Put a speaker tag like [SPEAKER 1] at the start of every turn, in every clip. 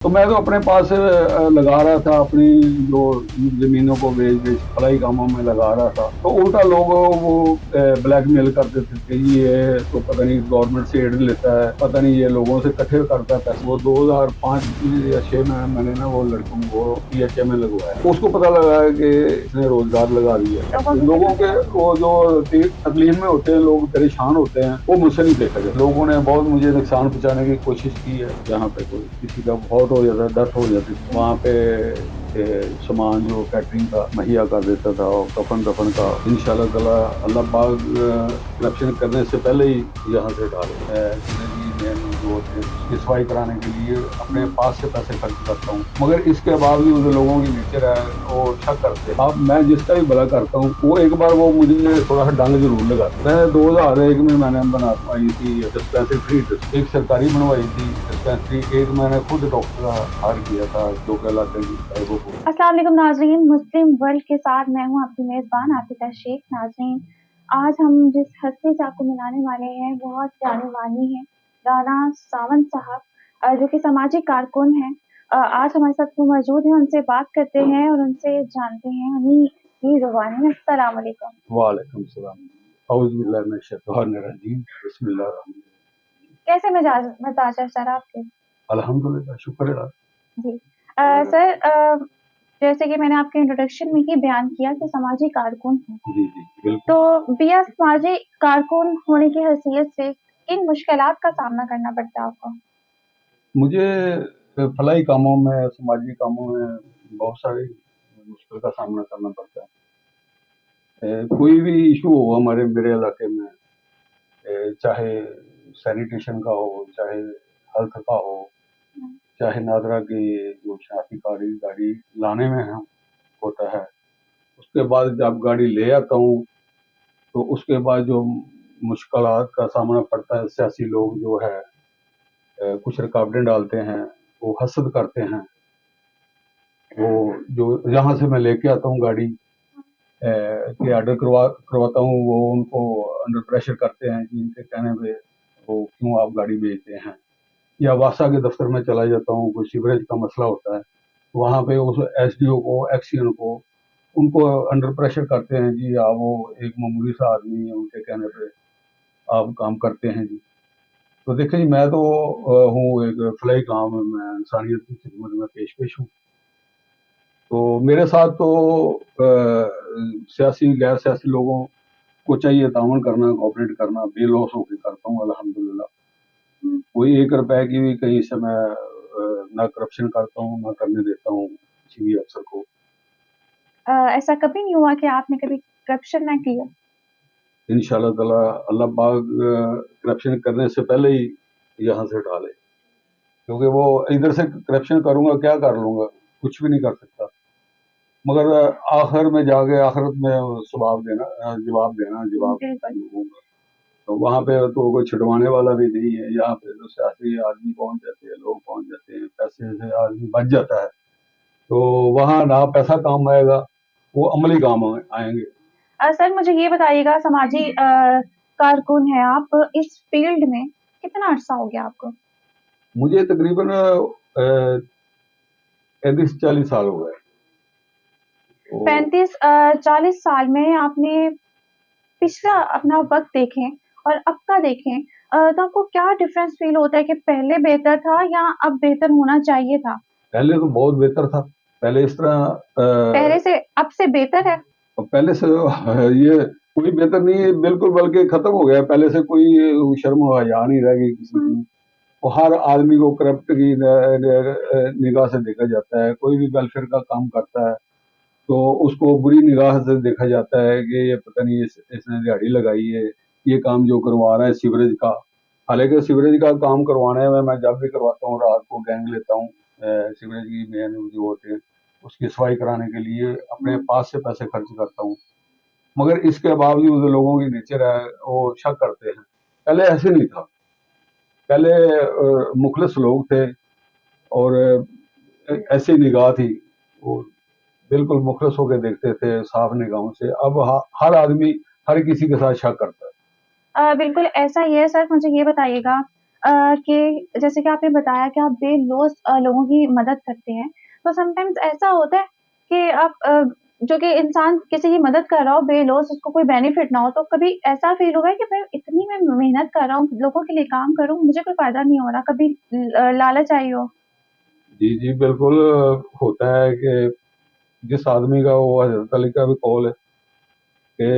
[SPEAKER 1] तो मैं तो अपने पास लगा रहा था अपनी जो ज़मीनों को बेच-बेच फलाई कामों में लगा रहा था। तो उल्टा लोग वो ब्लैकमेल करते थे कि ये तो पता नहीं गवर्नमेंट से एड लेता है, पता नहीं ये लोगों से इकट्ठे करता है पैसे। वो 2005 में या 6 में मैंने ना वो लड़कों को पीएचए में लगवाया। उसको पता लगा कि इसने रोज़गार लगा दिया।
[SPEAKER 2] लोगों की
[SPEAKER 1] लोगों के
[SPEAKER 2] कितनी।
[SPEAKER 1] वो जो तकलीफ में होते हैं, लोग परेशान होते हैं, वो मुझसे नहीं देखा जाता। लोगों ने बहुत मुझे नुकसान पहुँचाने की कोशिश की है। जहाँ पे कोई किसी का बहुत हो जाता है, डेथ हो जाती थी, वहाँ पे सामान जो कैटरिंग का मुहैया कर देता था और कफन दफन का इंशाल्लाह ताला अल्लाह पाक करप्शन करने से पहले ही यहाँ से डाले। जिंदगी में जो होते हैं उसकी सफाई कराने के लिए अपने पास से पैसे खर्च करता हूँ, मगर इसके बावजूद लोगों की नेचर है वो शक करते हैं। अब मैं जिसका भी भला करता हूँ वो एक बार वो मुझे थोड़ा सा डंग जरूर लगाता है। मैं 2001 में मैंने बनवाई थी डिस्पेंसरी फ्री, एक सरकारी बनवाई थी डिस्पेंसरी, एक मैंने खुद डॉक्टर का हायर किया था जो कहलाते हैं।
[SPEAKER 2] अस्सलाम वालेकुम नाज़रीन, मुस्लिम वर्ल्ड के साथ मैं हूँ आपकी मेज़बान आतिका शेख। नाज़रीन, आज हम जिस हस्ती से आपको मिलाने वाले हैं बहुत जाने वाली हैं, राना सावंत साहब, जो कि सामाजिक कारकुन हैं। आज हमारे साथ वो मौजूद हैं, उनसे बात करते हैं और उनसे जानते हैं उन्हीं की ज़ुबानी में। अस्सलाम वालेकुम।
[SPEAKER 1] वालेकुम सलाम। औज़ु बिल्लाहि मिनश शैतानिर रजीम। बिस्मिल्लाहिर रहमानिर
[SPEAKER 2] कैसे मिजाज है सर आपके?
[SPEAKER 1] रहीम। अल्हम्दुलिल्लाह, शुक्र है।
[SPEAKER 2] जी। सर, जैसे कि मैंने आपके इंट्रोडक्शन में ही बयान किया कि समाजी कारकुन हैं।
[SPEAKER 1] जी, जी, बिल्कुल।
[SPEAKER 2] तो बिया समाजी कारकुन होने की हैसियत से किन मुश्किलात का सामना करना पड़ता है आपको?
[SPEAKER 1] मुझे फलाही कामों में, समाजी कामों में बहुत सारी मुश्किल का सामना करना पड़ता है। कोई भी इश्यू हो हमारे मेरे इलाके में, चाहे सैनिटेशन का हो, चाहे हेल्थ का हो,
[SPEAKER 2] हुँ।
[SPEAKER 1] चाहे नादरा की जो शनाख्ती गाड़ी लाने में होता है, उसके बाद जब गाड़ी ले आता हूँ, तो उसके बाद जो मुश्किलात का सामना पड़ता है, सियासी लोग जो है कुछ रुकावटें डालते हैं, वो हसद करते हैं। वो जो जहाँ से मैं लेके आता हूँ गाड़ी के ऑर्डर करवाता हूँ, वो उनको अंडर प्रेशर करते हैं कि इनके कहने पे वो क्यों आप गाड़ी बेचते हैं। या वासा के दफ्तर में चला जाता हूँ, कोई सीवरेज का मसला होता है, वहाँ पे उस एसडीओ को, एक्सीएन को, उनको अंडर प्रेशर करते हैं जी, आप वो एक मामूली सा आदमी है, उनके कहने पे आप काम करते हैं जी। तो देखिए जी, मैं तो हूँ एक फलाही काम में, मैं इंसानियत की खिदमत में पेश हूँ। तो मेरे साथ तो सियासी, गैर सियासी लोगों को चाहिए ताउन करना, कोऑपरेट करना, बेलौस होके करता हूँ अल्हम्दुलिल्लाह।
[SPEAKER 2] हुँ।
[SPEAKER 1] कोई 1 रुपए की भी कहीं से मैं ना करप्शन करता हूँ, ना करने देता हूँ किसी भी अफ़सर को।
[SPEAKER 2] ऐसा कभी नहीं हुआ कि आपने कभी करप्शन ना किया?
[SPEAKER 1] इंशाअल्लाह ताला अल्लाह पाक करप्शन करने से पहले ही यहाँ से हटा ले। क्योंकि वो इधर से करप्शन करूँगा, क्या कर लूँगा? कुछ भी नहीं कर सकता। मगर आखिर में जाके आखिरत में जवाब देना
[SPEAKER 2] बिल्कुल।
[SPEAKER 1] होगा। तो वहाँ पे तो कोई छुड़वाने वाला भी नहीं है। यहाँ पे तो सियासी आदमी पहुँच जाते हैं, लोग पहुँच जाते हैं, पैसे से आदमी बच जाता है। तो वहाँ ना पैसा काम आएगा, वो अमली काम आएँगे।
[SPEAKER 2] सर मुझे ये बताइएगा, समाजी कारकुन हैं आप, इस फ़ील्ड में कितना अरसा हो गया आपको?
[SPEAKER 1] मुझे तकरीबन 35-40 साल हो गए। तो
[SPEAKER 2] 35 40 साल में आपने पिछला अपना वक़्त देखें और अब का देखें, तो आपको क्या डिफ़रेंस फ़ील होता है कि पहले बेहतर था या अब बेहतर होना चाहिए था?
[SPEAKER 1] पहले तो बहुत बेहतर था। पहले इस तरह
[SPEAKER 2] पहले से अब से बेहतर है?
[SPEAKER 1] पहले से ये कोई बेहतर नहीं है बिल्कुल, बल्कि खत्म हो गया। पहले से कोई शर्म और हया नहीं रह गई किसी
[SPEAKER 2] हुँ।
[SPEAKER 1] की। वो हर आदमी को करप्ट की निगाह से देखा जाता है। कोई भी वेलफेयर का काम करता है तो उसको बुरी निगाह से देखा जाता है कि ये पता नहीं इसने दिहाड़ी लगाई है, ये काम जो करवा रहा है सीवरेज का। हालाँकि सीवरेज का काम करवाने में मैं जब भी करवाता हूँ रात को गैंग लेता हूँ, सीवरेज की मेन जो होते हैं, उसकी सफाई कराने के लिए अपने
[SPEAKER 2] हुँ।
[SPEAKER 1] पास से पैसे खर्च करता हूँ। मगर इसके बावजूद लोगों की नेचर है, वो शक करते हैं। पहले ऐसे नहीं था। पहले मुखलिस लोग थे और ऐसी निगाह थी, वो बिल्कुल मुखलिस होके देखते थे साफ निगाहों से। अब हर आदमी हर किसी के साथ शक करता है।
[SPEAKER 2] बिल्कुल ऐसा ही है सर, मुझे ये बताइएगा, कि जैसे कि आपने बताया कि आप बेलौस लोगों की मदद करते हैं, तो समटाइम्स ऐसा होता है कि आप जो कि इंसान किसी की मदद कर रहा हो बेलौस उसको कोई बेनिफिट ना हो, तो कभी ऐसा फ़ील हुआ है कि मैं मेहनत कर रहा हूँ, लोगों के लिए काम कर रहा हूँ, मुझे कोई फ़ायदा नहीं हो रहा, कभी लालच आई हो?
[SPEAKER 1] जी, जी, बिल्कुल होता है कि जिस आदमी का वो हज़रत अली का भी कौल है कि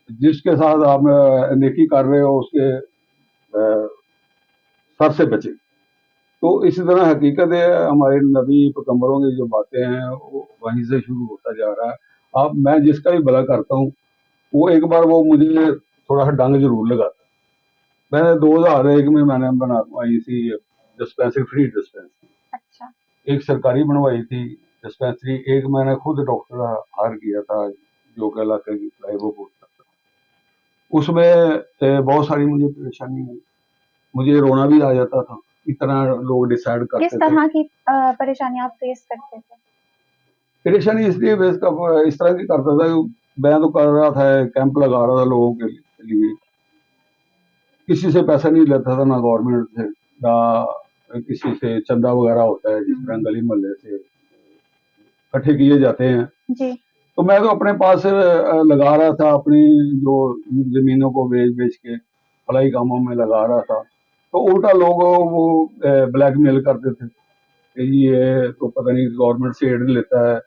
[SPEAKER 1] जिसके साथ आप नेकी कर रहे हो उसके सर से बचे। तो इसी तरह हकीकत है हमारे नबी पैगंबरों की जो बातें हैं वो वहीं से शुरू होता जा रहा है। अब मैं जिसका भी भला करता हूँ वो एक बार वो मुझे थोड़ा सा डंग जरूर लगाता है। मैंने 2001 में मैंने बनवाई थी डिस्पेंसरी, फ्री डिस्पेंसरी।
[SPEAKER 2] अच्छा।
[SPEAKER 1] एक सरकारी बनवाई थी डिस्पेंसरी, एक मैंने खुद डॉक्टर हायर किया था जो कि इलाके की फ्लाई वो करता था। उसमें बहुत सारी मुझे परेशानी हुई, मुझे रोना भी आ जाता था। इतना लोग डिसाइड
[SPEAKER 2] किस
[SPEAKER 1] करते थे।
[SPEAKER 2] तरह की परेशानी आप फेस करते थे?
[SPEAKER 1] परेशानी इसलिए इस तरह की करता था कि मैं तो कर रहा था, कैंप लगा रहा था लोगों के लिए, किसी से पैसा नहीं लेता था, ना गवर्नमेंट से, ना किसी से चंदा वगैरह होता है जिस तरह गली मोहल्ले से इकट्ठे किए जाते हैं।
[SPEAKER 2] जी।
[SPEAKER 1] तो मैं तो अपने पास लगा रहा था, अपनी जो जमीनों को बेच बेच के भलाई कामों में लगा रहा था। तो उल्टा लोग वो ब्लैकमेल करते थे कि ये तो पता नहीं गवर्नमेंट से एड लेता है,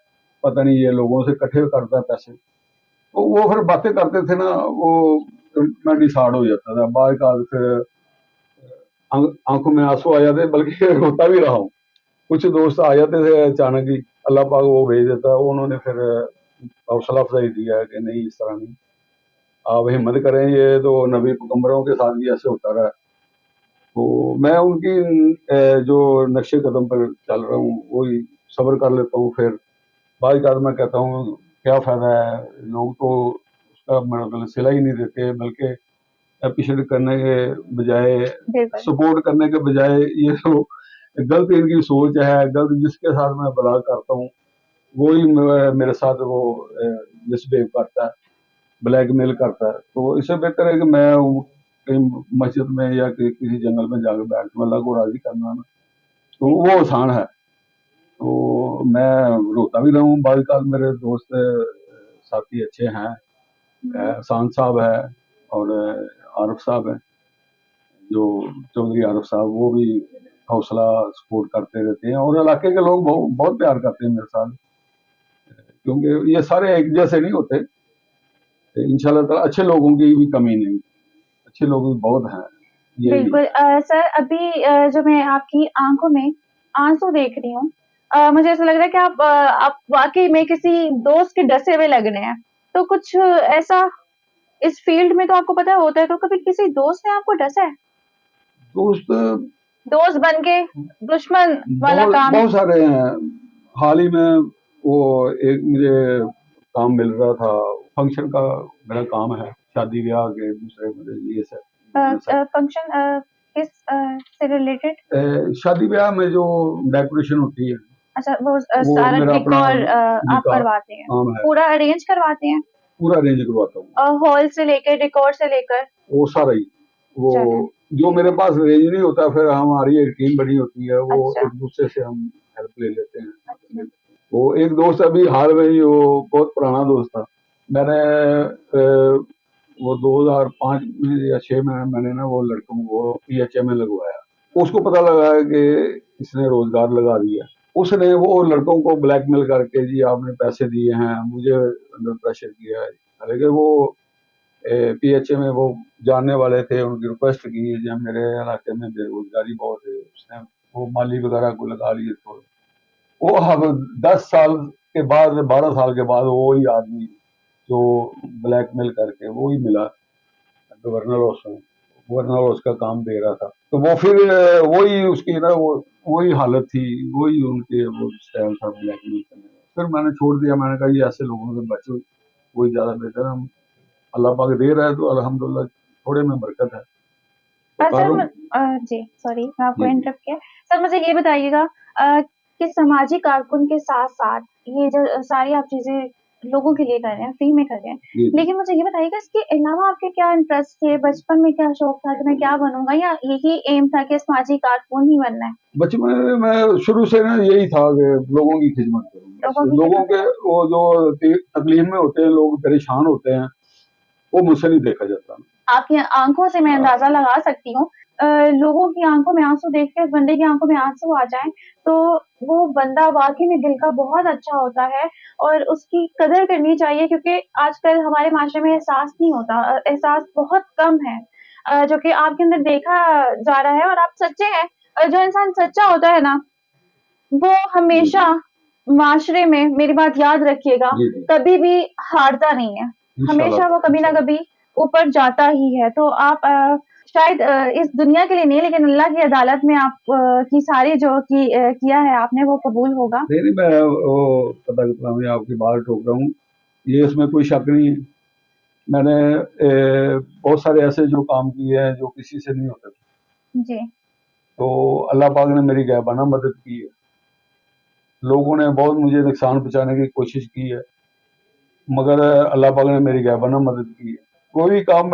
[SPEAKER 1] पता नहीं ये लोगों से इकट्ठे करता है पैसे। तो वो फिर बातें करते थे ना, वो मैं डिसाइड हो जाता था। बाद का फिर आंखों में आंसू आ जाते, बल्कि रोता भी रहा हूँ। कुछ दोस्त आ जाते थे अचानक ही, अल्लाह पाक वो भेज देता है। उन्होंने फिर हौसला अफजाई दिया कि नहीं इस तरह नहीं, आप हिम्मत करें, ये तो नबी पैगंबरों के साथ भी ऐसे होता रहा है। तो मैं उनकी जो नक्शे कदम पर चल रहा हूँ वही सब्र कर लेता हूँ। फिर बाद का मैं कहता हूँ क्या फायदा है, लोग तो उसका मतलब सिला ही नहीं देते, बल्कि अप्रिशिएट करने के बजाय,
[SPEAKER 2] बिल्कुल।
[SPEAKER 1] सपोर्ट करने के बजाय, ये तो गलत इनकी सोच है। गलत जिसके साथ मैं भला करता हूँ वही मेरे साथ वो मिसबिहेव करता है, ब्लैकमेल करता है। तो इससे बेहतर है कि मैं कहीं मस्जिद में या किसी जंगल में जाकर बैठ के अल्लाह को राजी करना ना, तो वो आसान है। तो मैं रोता भी रहा हूँ। बाद का मेरे दोस्त साथी अच्छे हैं, एहसान साहब है और आरिफ साहब है, जो चौधरी आरिफ साहब, वो भी हौसला सपोर्ट करते रहते हैं। और इलाके के लोग बहुत प्यार करते हैं मेरे साथ, क्योंकि ये सारे एक जैसे नहीं होते। इंशाल्लाह ताला अच्छे लोगों की भी कमी नहीं, अच्छे लोग भी बहुत हैं। ये
[SPEAKER 2] बिल्कुल सर अभी जो मैं आपकी आँखों में आँसू देख रही हूँ मुझे ऐसा लग रहा है कि आप वाक़ई में किसी दोस्त के डसे हुए लग रहे हैं। तो कुछ ऐसा इस फ़ील्ड में तो आपको पता होता है, तो कभी किसी दोस्त ने आपको डसा है?
[SPEAKER 1] दोस्त
[SPEAKER 2] दोस्त बन के दुश्मन वाला
[SPEAKER 1] बहुत
[SPEAKER 2] काम?
[SPEAKER 1] बहुत सारे हैं। हाल ही में वो एक मुझे काम मिल रहा था, फंक्शन का मेरा काम है, शादी ब्याह के दूसरे मतलब ये सब
[SPEAKER 2] फंक्शन किस से रिलेटेड?
[SPEAKER 1] शादी ब्याह में जो डेकोरेशन होती है
[SPEAKER 2] अच्छा वो
[SPEAKER 1] वो
[SPEAKER 2] सारा
[SPEAKER 1] मेरा अपना
[SPEAKER 2] डेकोर आप
[SPEAKER 1] निकाह
[SPEAKER 2] करवाते हैं,
[SPEAKER 1] काम है,
[SPEAKER 2] पूरा अरेंज करवाते हैं?
[SPEAKER 1] पूरा अरेंज करवाता हूँ।
[SPEAKER 2] हॉल से लेके डेकोर से लेकर?
[SPEAKER 1] वो सारा ही, वो
[SPEAKER 2] चलें,
[SPEAKER 1] जो
[SPEAKER 2] ठीक
[SPEAKER 1] मेरे
[SPEAKER 2] है।
[SPEAKER 1] पास अरेंज नहीं होता, फिर हमारी एक टीम बनी होती है, वो
[SPEAKER 2] अच्छा,
[SPEAKER 1] एक दूसरे से हम हेल्प ले लेते
[SPEAKER 2] अच्छा।
[SPEAKER 1] हैं। वो एक दोस्त अभी हाल में ही, वो बहुत पुराना दोस्त था। मैंने वो 2005 में या 6 में मैंने ना वो लड़कों को पीएचए में लगवाया। उसको पता लगा कि इसने रोजगार लगा दिया। उसने वो लड़कों को ब्लैकमेल करके जी आपने पैसे दिए हैं, मुझे अंडर प्रेशर किया है। हालांकि वो पीएचए में वो जानने वाले थे, उनकी रिक्वेस्ट की जब मेरे इलाके में बेरोजगारी बहुत है, उसने वो माली वगैरह को लगा लिए। तो वो अब 10 साल के बाद, 12 साल के बाद वो ही आदमी जो ब्लैकमेल करके वो ही मिला गवर्नर हाउस में, गवर्नर हाउस का काम दे रहा था। तो वो फिर वही उसकी ना वो वही हालत थी, वही उनके वो स्टाइल था ब्लैकमेल करने का। फिर मैंने छोड़ दिया, मैंने कहा ये ऐसे लोगों से बचो, वही ज्यादा बेहतर है। हम अल्लाह पाक दे रहा है तो अल्हम्दुलिल्लाह, थोड़े में बरकत है, तो कर
[SPEAKER 2] सर
[SPEAKER 1] रहा हूँ।
[SPEAKER 2] जी, सॉरी मैं आपको
[SPEAKER 1] जी जी।
[SPEAKER 2] इंटरप्ट किया। सर मुझे ये बताइएगा कि सामाजिक कारकुन के साथ-साथ ये जो सारी आप चीज़ें लोगों के लिए कर रहे हैं, फ्री में कर रहे हैं।
[SPEAKER 1] जी जी।
[SPEAKER 2] लेकिन मुझे ये बताइएगा इसके अलावा आपके क्या इंटरेस्ट थे? बचपन में क्या शौक था कि मैं क्या बनूँगा या यही एम था कि समाजी कारकुन ही बनना है?
[SPEAKER 1] बचपन में मैं शुरू से ना यही था कि लोगों की खिदमत करूँ, बस
[SPEAKER 2] लोगों की
[SPEAKER 1] लोगों
[SPEAKER 2] खिदमत
[SPEAKER 1] के
[SPEAKER 2] करें?
[SPEAKER 1] वो जो तकलीफ में होते हैं, लोग परेशान होते हैं, वो मुझसे नहीं देखा जाता।
[SPEAKER 2] आपकी आँखों से मैं अंदाज़ा लगा सकती हूँ। लोगों की आँखों में आँसू देख के उस बंदे की आँखों में आँसू आ जाएँ, तो वो बंदा वाक़ई में दिल का बहुत अच्छा होता है और उसकी कदर करनी चाहिए क्योंकि आजकल हमारे माशरे में एहसास नहीं होता एहसास बहुत कम है जो कि आपके अंदर देखा जा रहा है और आप सच्चे हैं। जो इंसान सच्चा होता है ना, वो
[SPEAKER 1] जी,
[SPEAKER 2] हमेशा
[SPEAKER 1] जी।
[SPEAKER 2] माशरे में मेरी बात याद रखिएगा,
[SPEAKER 1] जी, जी।
[SPEAKER 2] कभी भी हारता नहीं है।
[SPEAKER 1] इंशाल्लाह,
[SPEAKER 2] हमेशा वो कभी ना
[SPEAKER 1] इंशाल्लाह।
[SPEAKER 2] कभी ऊपर जाता ही है। तो आप शायद इस दुनिया के लिए नहीं लेकिन अल्लाह की अदालत में आप की सारी जो किया है आपने वो कबूल होगा।
[SPEAKER 1] नहीं, नहीं, मैं वो पता करता मैं आपकी बात टोक रहा हूँ, ये इसमें कोई शक नहीं है। मैंने बहुत सारे ऐसे जो काम किए हैं, जो किसी से नहीं होते थे।
[SPEAKER 2] जी।
[SPEAKER 1] तो अल्लाह पाक ने मेरी गायबाना मदद की है। लोगों ने बहुत मुझे नुकसान पहुँचाने की कोशिश की है, मगर अल्लाह पाक ने मेरी गायबाना मदद की है। कोई भी काम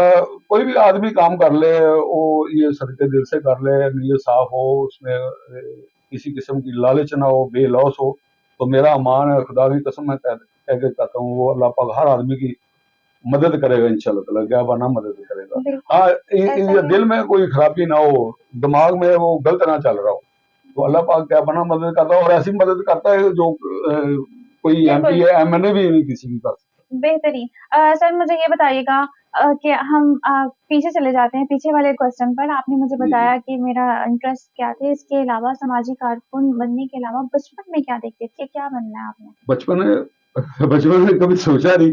[SPEAKER 1] कोई भी आदमी काम कर ले, वो ये सदके दिल से कर ले, नीयत साफ हो, उसमें किसी किस्म की लालच ना हो, बेलौस हो, तो मेरा ईमान है, खुदा की कसम मैं कह के कहता हूँ, वो अल्लाह पाक हर आदमी की मदद करेगा इंशाल्लाह ताला, गायबाना मदद करेगा।
[SPEAKER 2] बिल्कुल,
[SPEAKER 1] हाँ,
[SPEAKER 2] ऐसा ही है।
[SPEAKER 1] दिल में कोई खराबी ना हो, दिमाग में वो गलत ना चल रहा हो, तो अल्लाह पाक गायबाना मदद करता है और ऐसी मदद करता है जो कोई एमपी
[SPEAKER 2] बिल्कुल।
[SPEAKER 1] या एमएनए भी नहीं किसी की कर सकता।
[SPEAKER 2] बेहतरीन। सर मुझे ये बताइएगा कि हम पीछे चले जाते हैं, पीछे वाले क्वेश्चन पर। आपने मुझे
[SPEAKER 1] जी, जी।
[SPEAKER 2] बताया कि मेरा इंटरेस्ट क्या थे, इसके अलावा सामाजिक कारकुन बनने के अलावा बचपन में क्या देखते थे? क्या बनना है आपने?
[SPEAKER 1] बचपन में बचपन में कभी सोचा नहीं,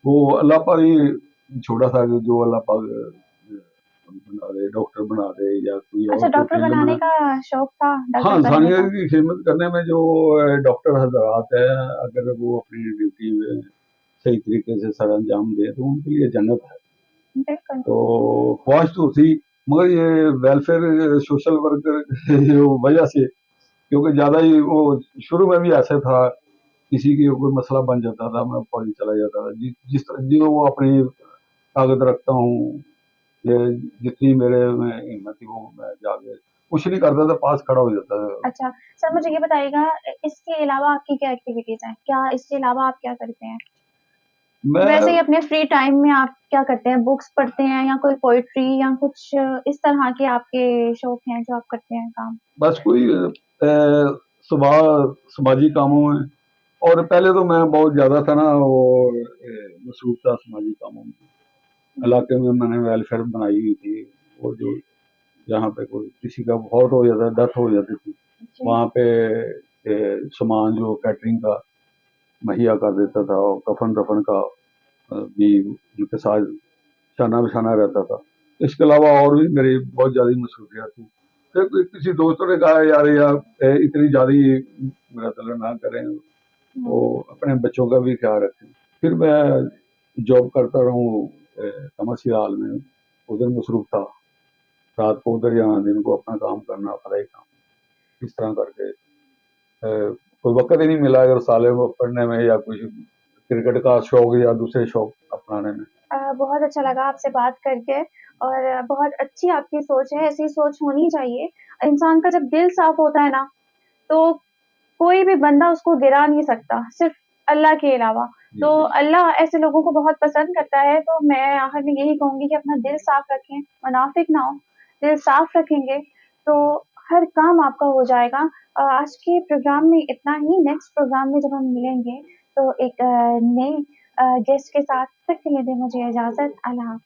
[SPEAKER 1] वो अल्लाह पाक ही छोड़ा था कि जो अल्लाह पाक बना दे, डॉक्टर बना दे या कोई और
[SPEAKER 2] अच्छा
[SPEAKER 1] कोई
[SPEAKER 2] डॉक्टर
[SPEAKER 1] फील्ड
[SPEAKER 2] बनाने
[SPEAKER 1] में।
[SPEAKER 2] का शौक था,
[SPEAKER 1] हाँ,
[SPEAKER 2] डॉक्टर बनने
[SPEAKER 1] इंसानियत
[SPEAKER 2] का।
[SPEAKER 1] की खिदमत करने में जो डॉक्टर हज़रात हैं, अगर वो अपनी ड्यूटी सही तरीके से सर अंजाम दें, तो उनके लिए जन्नत है।
[SPEAKER 2] बिल्कुल।
[SPEAKER 1] तो ख्वाहिश तो थी, मगर ये वेलफेयर सोशल वर्कर की जो वजह से, क्योंकि ज़्यादा ही वो शुरू में भी ऐसे था, किसी की कोई मसला बन जाता था, मैं फौरी चला जाता था। जिस तरह जो वो अपनी ताकत रखता हूँ, ये जितनी मेरे में हिम्मत थी, वो मैं जाके कुछ नहीं करता था, पास खड़ा हो जाता था।
[SPEAKER 2] अच्छा, सर मुझे ये बताइएगा इसके अलावा आपकी क्या एक्टिविटीज़ हैं? क्या इसके अलावा आप क्या करते हैं? वैसे ही
[SPEAKER 1] मैं
[SPEAKER 2] अपने फ्री टाइम में आप क्या करते हैं? बुक्स पढ़ते हैं या कोई पोएट्री या कुछ इस तरह के आपके शौक हैं जो आप करते हैं काम?
[SPEAKER 1] बस कोई सुबह समाजी कामों में, और पहले तो मैं बहुत ज़्यादा था ना वो मसरूफ़ था समाजी कामों में।
[SPEAKER 2] हुँ,
[SPEAKER 1] इलाके में मैंने वेलफेयर बनाई हुई थी, वो जो जहाँ पे कोई किसी का बहुत हो जाता, डेथ हो जाती थी,
[SPEAKER 2] जी।
[SPEAKER 1] वहाँ पे सामान जो कैटरिंग का मुहैया कर देता था, और कफ़न-दफ़न का भी उनके साथ शाना-बशाना रहता था। इसके अलावा और भी मेरी बहुत ज़्यादा मसरूफ़ियत थी। फिर किसी दोस्तों ने कहा, यार इतनी ज़्यादा मुनाज़रा ना करें,
[SPEAKER 2] हुँ,
[SPEAKER 1] वो अपने बच्चों का भी ख्याल रखें। फिर मैं जॉब करता रहूँ कमर्शियल हॉल में, उधर मसरूफ़ था। रात को उधर जाना, दिन को अपना काम करना, पढ़ाई काम, इस तरह करके कोई वक़्त ही नहीं मिला अगर साले को पढ़ने में या कुछ क्रिकेट का शौक या दूसरे शौक अपनाने में।
[SPEAKER 2] बहुत अच्छा लगा आपसे बात करके और बहुत अच्छी आपकी सोच है, ऐसी सोच होनी चाहिए। इंसान का जब दिल साफ होता है ना, तो कोई भी बंदा उसको गिरा नहीं सकता, सिर्फ़ अल्लाह के अलावा।
[SPEAKER 1] जी,
[SPEAKER 2] तो
[SPEAKER 1] जी।
[SPEAKER 2] अल्लाह ऐसे लोगों को बहुत पसंद करता है, तो मैं आखिर में यही कहूँगी कि अपना दिल साफ रखें, मुनाफ़िक ना हों। दिल साफ रखेंगे, तो हर काम आपका हो जाएगा। आज के प्रोग्राम में इतना ही, नेक्स्ट प्रोग्राम में जब हम मिलेंगे, तो एक नए गेस्ट के साथ, तब तक के लिए दें मुझे इजाज़त। अल्लाह हाफ़िज़।